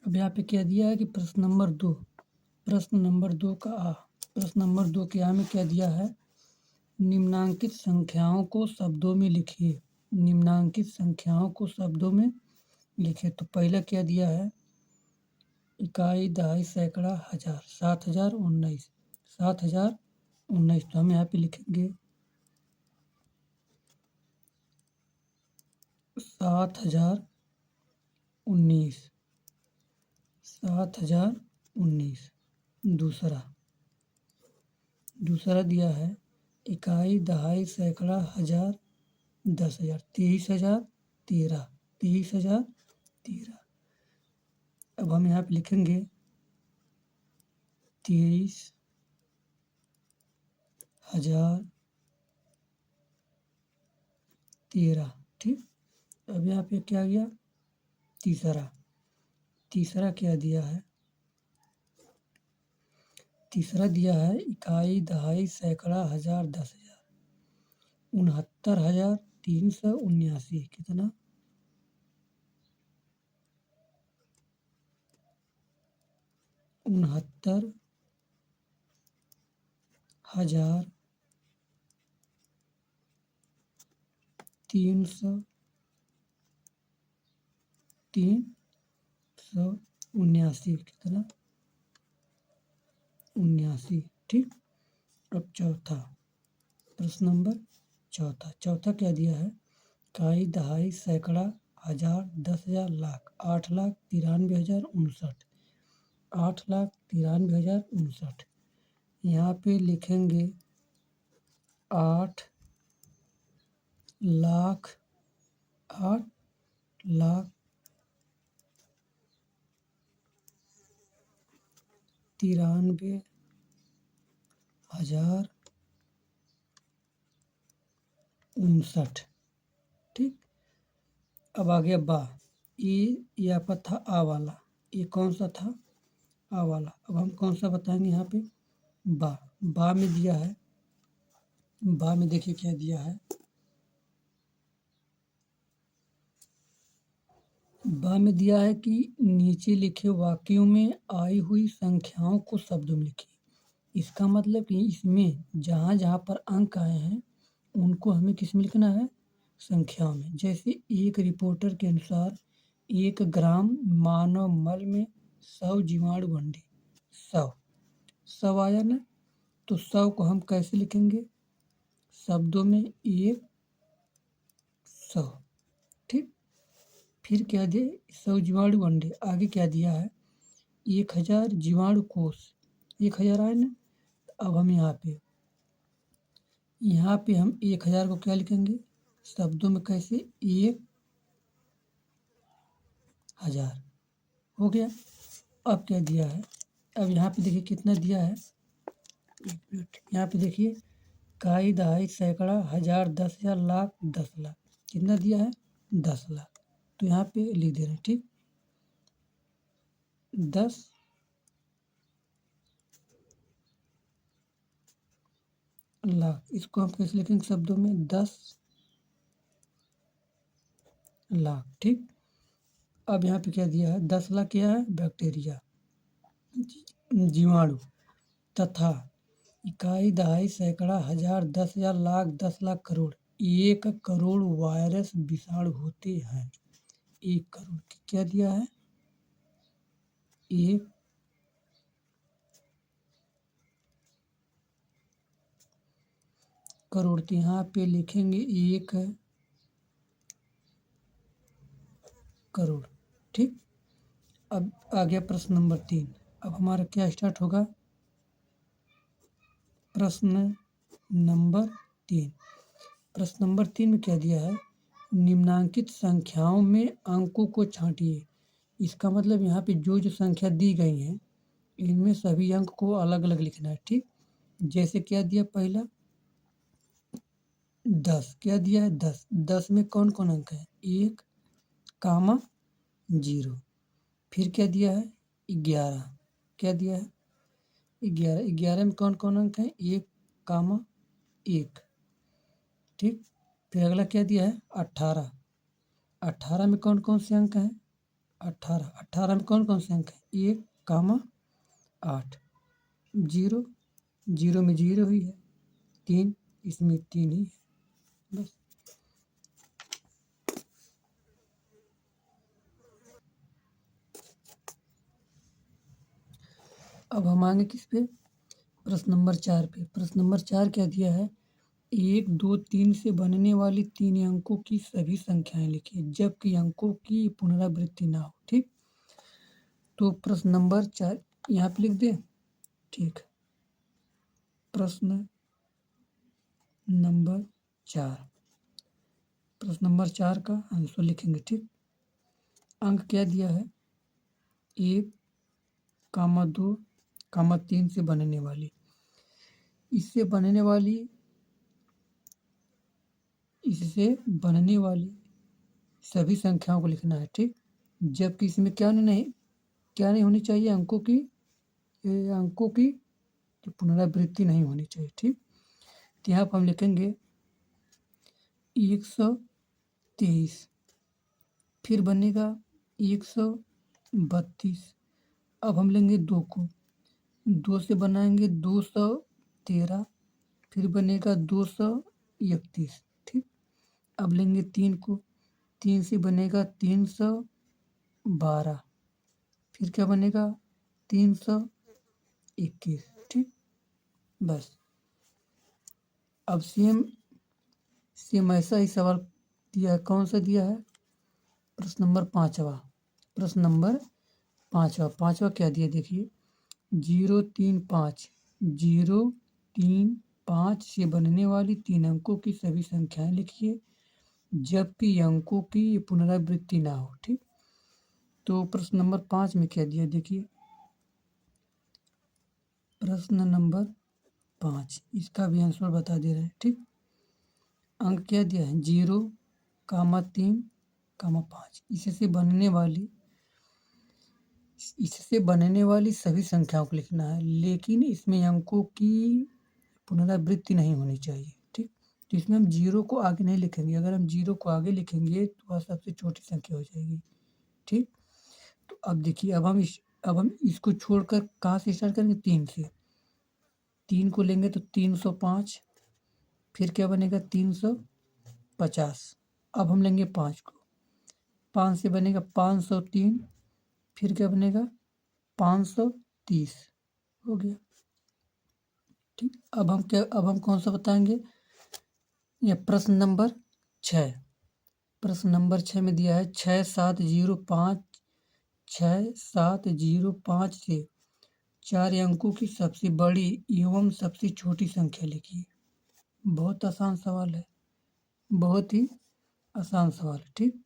अब यहाँ पे क्या दिया है कि प्रश्न नंबर 2 के आ में क्या दिया है, निम्नांकित संख्याओं को शब्दों में लिखिए। तो पहला क्या दिया है, इकाई, दहाई, सैकड़ा, हजार, 7019। तो हम यहाँ पे लिखेंगे 7019। दूसरा दिया है इकाई, दहाई, सैकड़ा, हजार, 10,000, 23,013। अब हम यहाँ पे लिखेंगे 23,013। ठीक। अब यहाँ पे क्या गया, तीसरा क्या दिया है, तीसरा दिया है इकाई, दहाई, सैकड़ा, हजार, 10,000, 69,379। कितना, 69,379। कितना, 79। ठीक। अब प्रश्न नंबर चौथा क्या दिया है, इकाई, दहाई, सैकड़ा, हजार, 10,000, लाख, 8,93,059। 8,93,059। यहाँ पे लिखेंगे 8 लाख 93,059। ठीक। अब आ गया बा, ये यहाँ पर था आ वाला, ये कौन सा था, आ वाला। अब हम कौन सा बताएंगे यहाँ पे, बा में दिया है, बा में देखिए क्या दिया है, बा में दिया है कि नीचे लिखे वाक्यों में आई हुई संख्याओं को शब्दों में लिखिए। इसका मतलब कि इसमें जहाँ जहाँ पर अंक आए हैं उनको हमें किस में लिखना है, संख्याओं में। जैसे एक रिपोर्टर के अनुसार 1 ग्राम मानव मल में 100 जीवाणु अंडे, 100 आया ना, तो 100 को हम कैसे लिखेंगे, शब्दों में 100। ठीक। फिर क्या दिया, 100 जीवाणु अंडे, आगे क्या दिया है, 1000 जीवाणु कोष, 1000 आए ना। अब हम यहाँ पे हम 1000 को क्या लिखेंगे, शब्दों में कैसे, 1000 हो गया। अब क्या दिया है, अब यहाँ पे देखिए कितना दिया है, एक मिनट, यहाँ पे देखिए इकाई, दहाई, सैकड़ा, हजार, 10,000, लाख, 10 लाख। कितना दिया है, 10 लाख। तो यहाँ पे लिख दे रहे हैं। ठीक, 10 लाख, इसको हम कैसे लिखेंगे, शब्दों में 10 लाख। ठीक। अब यहाँ पे क्या दिया है, 10 लाख क्या है, बैक्टीरिया, जीवाणु, तथा इकाई, दहाई, सैकड़ा, हजार, 10,000, लाख, 10 लाख, करोड़, 1 करोड़ वायरस विषाणु होते हैं। 1 करोड़ क्या दिया है, 1 करोड़। तो यहाँ पे लिखेंगे 1 करोड़। ठीक। अब आ गया प्रश्न नंबर 3। अब हमारा क्या स्टार्ट होगा, प्रश्न नंबर 3। प्रश्न नंबर 3 में क्या दिया है, निम्नांकित संख्याओं में अंकों को छांटिए। इसका मतलब यहाँ पे जो जो संख्या दी गई हैं इनमें सभी अंक को अलग अलग लिखना है। ठीक। जैसे क्या दिया, पहला 10, क्या दिया है, 10 में कौन कौन अंक है, 1, 0। फिर क्या दिया है, 11, क्या दिया है, 11 में कौन कौन अंक है, 1, 1। ठीक। फिर अगला क्या दिया है, 18 में कौन कौन से अंक हैं, 18। 18 में कौन कौन से अंक है? 1, 8, 0, 0 में 0 ही है, 3, इसमें 3 ही है, बस। अब हम आएंगे किस पे? प्रश्न नंबर 4 पे। प्रश्न नंबर 4 क्या दिया है? 1, 2, 3 से बनने वाली 3 अंकों की सभी संख्याएं लिखिए जबकि अंकों की पुनरावृत्ति ना हो। ठीक, तो प्रश्न नंबर 4 यहाँ पे लिख दें। ठीक, प्रश्न नंबर 4, प्रश्न नंबर 4 का आंसर लिखेंगे। ठीक, अंक क्या दिया है? 1, 2, 3 से बनने वाली, इससे बनने वाली सभी संख्याओं को लिखना है। ठीक, जबकि इसमें क्या नहीं होनी चाहिए? अंकों की पुनरावृत्ति नहीं होनी चाहिए। ठीक, तो यहाँ पर हम लिखेंगे 123, फिर बनेगा 132। अब हम लेंगे 2 को, 2 से बनाएंगे 213, फिर बनेगा 231। ठीक, अब लेंगे 3 को, 3 से बनेगा 312, फिर क्या बनेगा? 321। ठीक, बस। अब सेम ऐसा ही सवाल दिया है। कौन सा दिया है? प्रश्न नंबर 5वां। प्रश्न नंबर 5वां क्या दिया? देखिए, 035, 035 से बनने वाली 3 अंकों की सभी संख्याएं लिखिए जबकि अंकों की पुनरावृत्ति ना हो। ठीक, तो प्रश्न नंबर 5 में क्या दिया? देखिए, प्रश्न नंबर 5, इसका भी आंसर बता दे रहे हैं। ठीक, अंक क्या दिया है? 0, 3, 5। इससे बनने वाली सभी संख्याओं को लिखना है, लेकिन इसमें अंकों की पुनरावृत्ति नहीं होनी चाहिए। ठीक, तो इसमें हम 0 को आगे नहीं लिखेंगे। अगर हम 0 को आगे लिखेंगे तो वह सबसे छोटी संख्या हो जाएगी। ठीक, तो अब देखिए, अब हम इसको छोड़कर कहाँ से स्टार्ट करेंगे? 3 से। 3 को लेंगे तो 305, फिर क्या बनेगा? 350। अब हम लेंगे 5 को, 5 से बनेगा 503, फिर क्या बनेगा? 530 हो गया। ठीक, अब हम कौन सा बताएंगे? ये प्रश्न नंबर 6। प्रश्न नंबर 6 में दिया है 6705 से 4 अंकों की सबसे बड़ी एवं सबसे छोटी संख्या लिखिए। बहुत आसान सवाल है, बहुत ही आसान सवाल है। ठीक,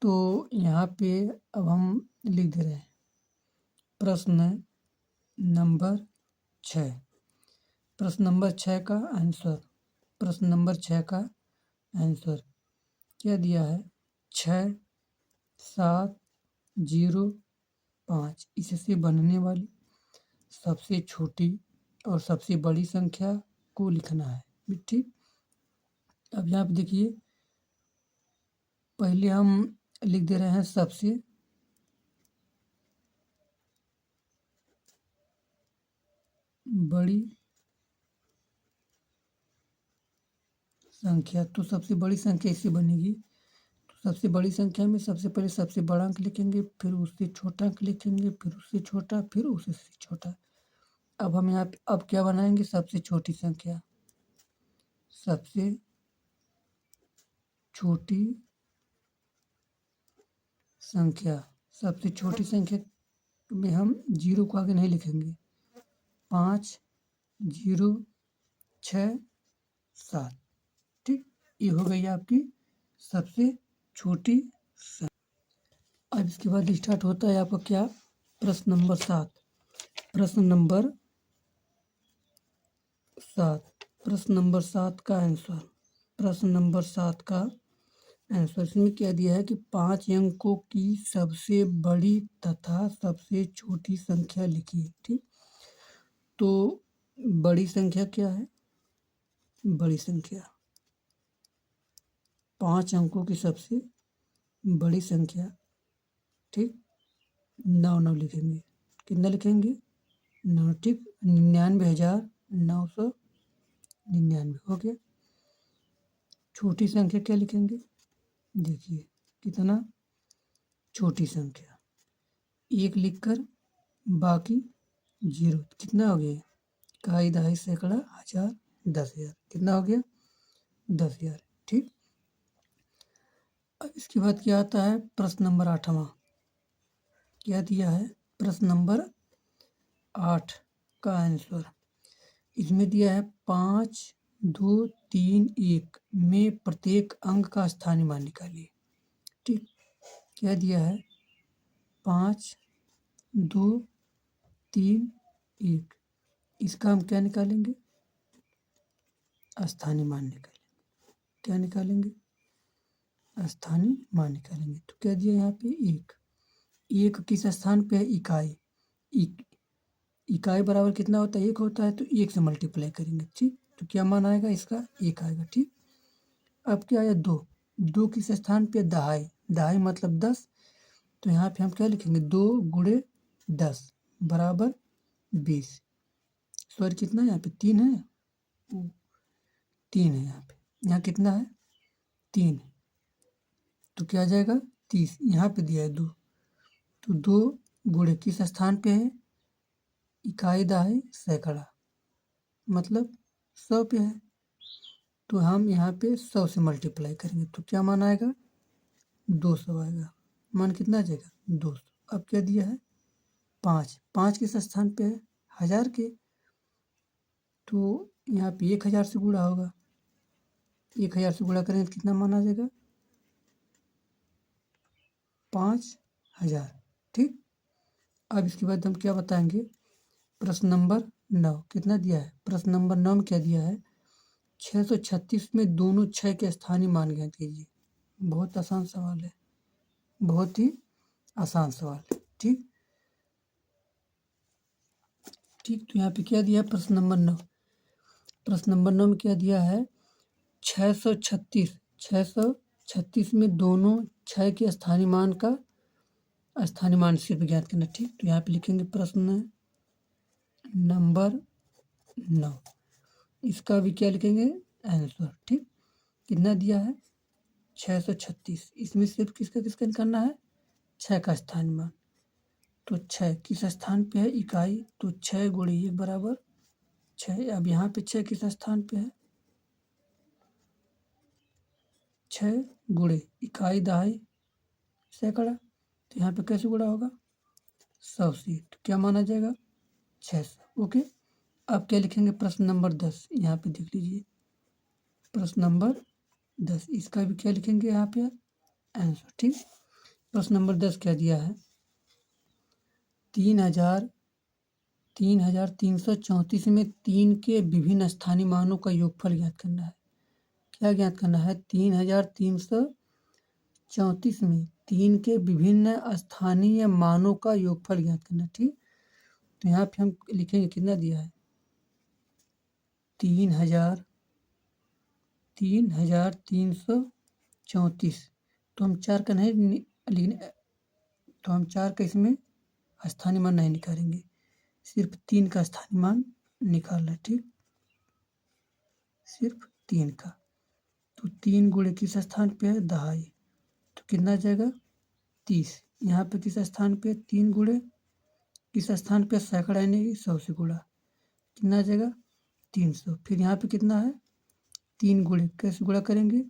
तो यहाँ पे अब हम लिख दे रहे हैं प्रश्न नंबर 6। प्रश्न नंबर 6 का आंसर, प्रश्न नंबर 6 का आंसर क्या दिया है? 6705, इससे बनने वाली सबसे छोटी और सबसे बड़ी संख्या को लिखना है। ठीक, अब यहाँ पे देखिए, पहले हम लिख दे रहे हैं सबसे बड़ी संख्या, तो सबसे बड़ी संख्या इससे बनेगी। तो सबसे बड़ी संख्या में सबसे पहले सबसे बड़ा अंक लिखेंगे, फिर उससे छोटा अंक लिखेंगे, फिर उससे छोटा, फिर उससे छोटा। अब हम यहाँ पे अब क्या बनाएंगे? सबसे छोटी संख्या, सबसे छोटी संख्या, सबसे छोटी संख्या में हम 0 को आगे नहीं लिखेंगे। 5, 0, 6, 7। ठीक, ये हो गई आपकी सबसे छोटी संख्या। अब इसके बाद स्टार्ट होता है आपका क्या? प्रश्न नंबर 7। प्रश्न नंबर 7, प्रश्न नंबर 7 का आंसर, प्रश्न नंबर 7 का आंसर इसमें क्या दिया है कि 5 अंकों की सबसे बड़ी तथा सबसे छोटी संख्या लिखिए। ठीक, तो बड़ी संख्या क्या है? बड़ी संख्या 5 अंकों की सबसे बड़ी संख्या ठीक, 9 9 लिखेंगे, कितना लिखेंगे 9, ठीक, 99,999 हो गया। छोटी संख्या क्या लिखेंगे, देखिए कितना छोटी संख्या, 1 लिखकर बाकी 0, कितना हो गया, इकाई दहाई सैकड़ा हजार 10,000, कितना हो गया 10,000, ठीक। अब इसके बाद क्या आता है, प्रश्न नंबर 8वां, क्या दिया है, प्रश्न नंबर 8 का आंसर, इसमें दिया है 5, 2, 3, 1 में प्रत्येक अंक का स्थानीय मान निकालिए, ठीक। क्या दिया है, 5, 2, 3, 1, इसका हम क्या निकालेंगे, स्थानीय मान निकालेंगे, क्या निकालेंगे, स्थानीय मान निकालेंगे। तो क्या दिया यहाँ पे, 1 किस स्थान पे है, इकाई, इकाई बराबर कितना होता है, 1 होता है, तो 1 से मल्टीप्लाई करेंगे, ठीक। तो क्या मान आएगा इसका, 1 आएगा, ठीक। अब क्या आया, 2 किस स्थान पे, दहाई, दहाई मतलब 10, तो यहाँ पे हम क्या लिखेंगे, 2 गुणे 10 बराबर 20, सॉरी कितना है यहाँ पे, 3 है, 3 है यहाँ पे, यहाँ कितना है 3, तो क्या आ जाएगा 30, यहाँ पे दिया है 2, तो 2 गुणे किस स्थान पे है, इकाई दहाई सैकड़ा मतलब 100 पे है, तो हम यहाँ पे 100 से मल्टीप्लाई करेंगे, तो क्या मान आएगा 200 आएगा, मान कितना आ जाएगा 200। अब क्या दिया है 5 किस स्थान पे है, 1000 के, तो यहाँ पे 1000 से गुणा होगा, 1000 से गुणा करेंगे तो कितना मान आ जाएगा 5000, ठीक। अब इसके बाद हम क्या बताएंगे, प्रश्न नंबर 9 कितना दिया है, प्रश्न नंबर 9 में क्या दिया है, 636 में दोनों 6 के स्थानीय मान ज्ञात कीजिए। बहुत आसान सवाल है, बहुत ही आसान सवाल है, ठीक। तो यहाँ पे क्या दिया है, प्रश्न नंबर 9, प्रश्न नंबर 9 में क्या दिया है, 636 में दोनों 6 के स्थानीय मान का स्थानीय मान सिर्फ ज्ञात करना, ठीक। तो यहाँ पे लिखेंगे प्रश्न नंबर 9, इसका भी क्या लिखेंगे आंसर, ठीक। कितना दिया है 636, इसमें सिर्फ किसका किसका निकालना है, 6 का स्थानीय मान, तो 6 किस स्थान पे है, इकाई, तो 6 गुणे 1 बराबर 6, अब यहाँ पे 6 किस स्थान पे है, 6 गुणे इकाई दहाई सैकड़ा, तो यहाँ पे कैसे गुणा होगा 100 से, तो क्या माना जाएगा 600, ओके। अब क्या लिखेंगे, प्रश्न नंबर 10, यहाँ पे देख लीजिए प्रश्न नंबर 10, इसका भी क्या लिखेंगे यहाँ पे आंसर, ठीक। प्रश्न नंबर 10 क्या दिया है, 3,334 में 3 के विभिन्न स्थानीय मानों का योगफल ज्ञात करना है। क्या ज्ञात करना है, 3,334 में 3 के विभिन्न स्थानीय मानों का योगफल ज्ञात करना है, ठीक। तो यहाँ पे हम लिखेंगे कितना दिया है, 3,334, तो हम 4 का नहीं लिखने, तो हम 4 का इसमें स्थानीय मान नहीं निकालेंगे, सिर्फ 3 का स्थानीय मान निकालना है, ठीक, सिर्फ 3 का, तो 3 गुणे किस स्थान पे है, दहाई, तो कितना आ जाएगा 30, यहाँ पे किस स्थान पे 3 गुणे किस स्थान पे सैकड़ा यानी 100 से गुणा, कितना आ जाएगा 300, फिर यहाँ पे कितना है 3 गुणे कैसे गुणा करेंगे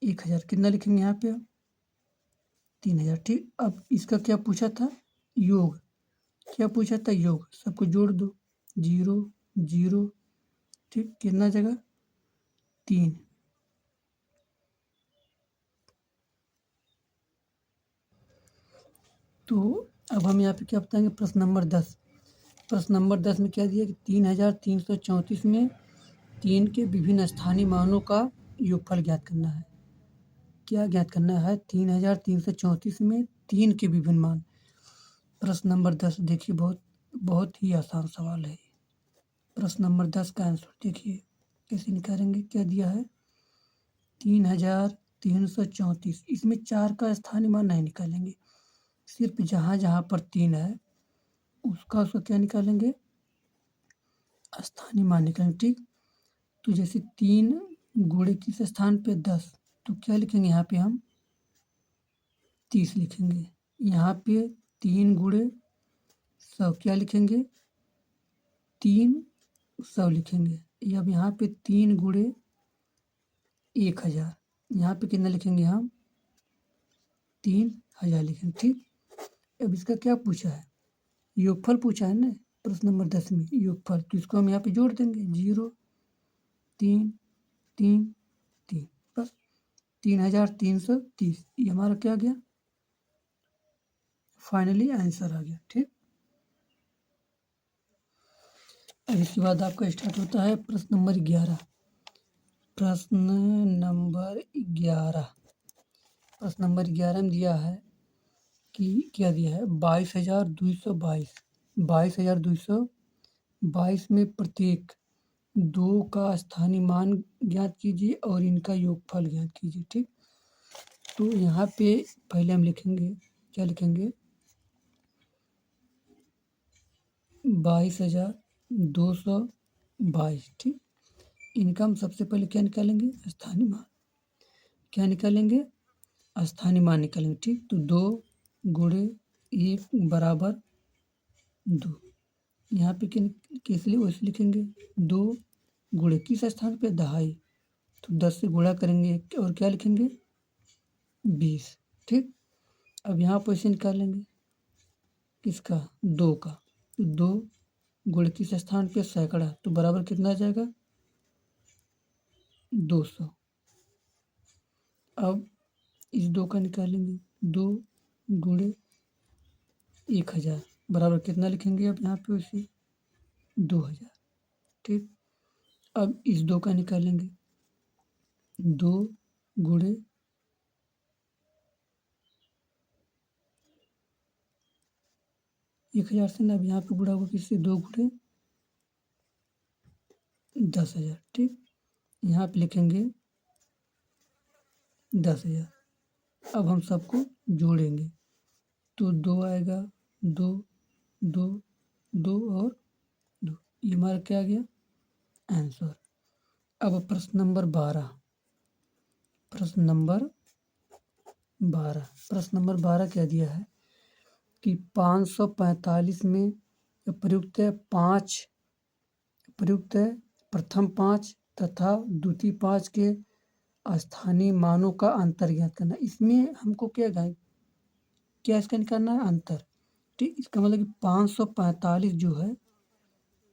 1000, कितना लिखेंगे यहाँ पे 3000, ठीक। अब इसका क्या पूछा था, योग, क्या पूछा था योग, सबको जोड़ दो, 0 0, ठीक, कितना जगह 3, तो अब हम यहाँ पे क्या बताएंगे, प्रश्न नंबर 10, प्रश्न नंबर 10 में क्या दिया कि 3,334 में 3 के विभिन्न स्थानीय मानों का योगफल ज्ञात करना है। क्या ज्ञात करना है, 3,334 में 3 के विभिन्न मान, प्रश्न नंबर 10 देखिए बहुत ही आसान सवाल है। प्रश्न नंबर 10 का आंसर देखिए कैसे निकालेंगे, क्या दिया है 3,334, इसमें 4 का स्थानीय मान नहीं निकालेंगे, सिर्फ जहाँ जहाँ पर 3 है उसका क्या निकालेंगे, स्थानीय मान निकालेंगे। ठीक, तो जैसे 3 गुणे किस स्थान पे 10, तो क्या लिखेंगे यहाँ पे हम 30 लिखेंगे। यहाँ पे 3 गुणे 100 क्या लिखेंगे 300 लिखेंगे। अब यहाँ पे 3 गुणे 1000, यहाँ पे कितना लिखेंगे हम 3000 लिखेंगे। ठीक, अब इसका क्या पूछा है, योगफल पूछा है ना, प्रश्न नंबर 10 में योगफल, तो इसको हम यहाँ पे जोड़ देंगे 0 3 3 3, बस 3330, ये हमारा क्या आ गया, फाइनली आंसर आ गया। ठीक, अब इसके बाद आपका स्टार्ट होता है प्रश्न नंबर 11। प्रश्न नंबर 11, प्रश्न नंबर 11 में दिया है कि क्या दिया है, 22,222, 22,222 में प्रत्येक 2 का स्थानीय मान ज्ञात कीजिए और इनका योगफल ज्ञात कीजिए। ठीक, तो यहाँ पे पहले हम लिखेंगे, क्या लिखेंगे 22,222। ठीक, इनका हम सबसे पहले क्या निकालेंगे, स्थानीय मान, क्या निकालेंगे स्थानीय मान निकालेंगे। ठीक, तो 2 गुणे 1 बराबर 2, यहाँ पे किस लिए वैसे लिखेंगे 2 गुणे किस स्थान पे 2.5, तो 10 से गुणा करेंगे और क्या लिखेंगे 20। ठीक, अब यहाँ पर इसे निकालेंगे किसका 2 का, तो 2 गुणे किस स्थान पे सैकड़ा, तो बराबर कितना आ जाएगा 200। अब इस 2 का निकालेंगे, 2 गुणे 1000 बराबर कितना लिखेंगे, अब यहाँ पे उसे 2000। ठीक, अब इस 2 का निकालेंगे, 2 गुणे 1000 से ना, अब यहाँ पे गुणा होगा किससे 2 गुणे 10,000। ठीक, यहाँ पे लिखेंगे 10,000। अब हम सबको जोड़ेंगे, तो 2 आएगा, 2 2 2 और 2, ये हमारा क्या आ गया आंसर। अब प्रश्न नंबर 12, प्रश्न नंबर 12 क्या दिया है कि 545 में प्रयुक्त है प्रथम 5 तथा द्वितीय 5 के स्थानीय मानों का अंतर ज्ञात करना। इसमें हमको क्या इसका निकालना है अंतर। ठीक, इसका मतलब कि 545 जो है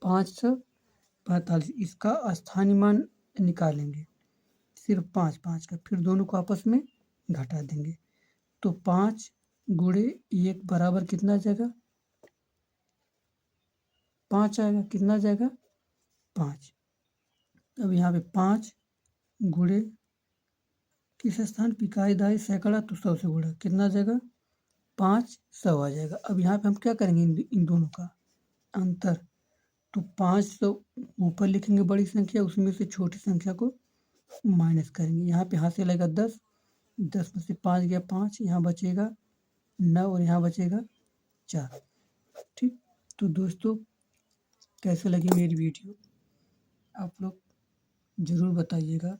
545 इसका स्थानीय मान निकालेंगे, सिर्फ 5 5 का, फिर दोनों को आपस में घटा देंगे, तो 5 गुणे 1 बराबर कितना आ जाएगा 5 आएगा, कितना आ जाएगा 5। अब यहाँ पे 5 गुणे किस स्थान पे इकाई दहाई सैकड़ा, तो 100 से गुणा, कितना आ जाएगा 500 आ जाएगा। अब यहाँ पे हम क्या करेंगे इन दोनों का अंतर, तो 500 ऊपर लिखेंगे बड़ी संख्या, उसमें से छोटी संख्या को माइनस करेंगे। यहाँ पे हाथ से लगेगा 10, 10 में से 5 गया 5, यहाँ बचेगा 9 और यहाँ बचेगा 4। ठीक, तो दोस्तों कैसे लगी मेरी वीडियो आप लोग ज़रूर बताइएगा।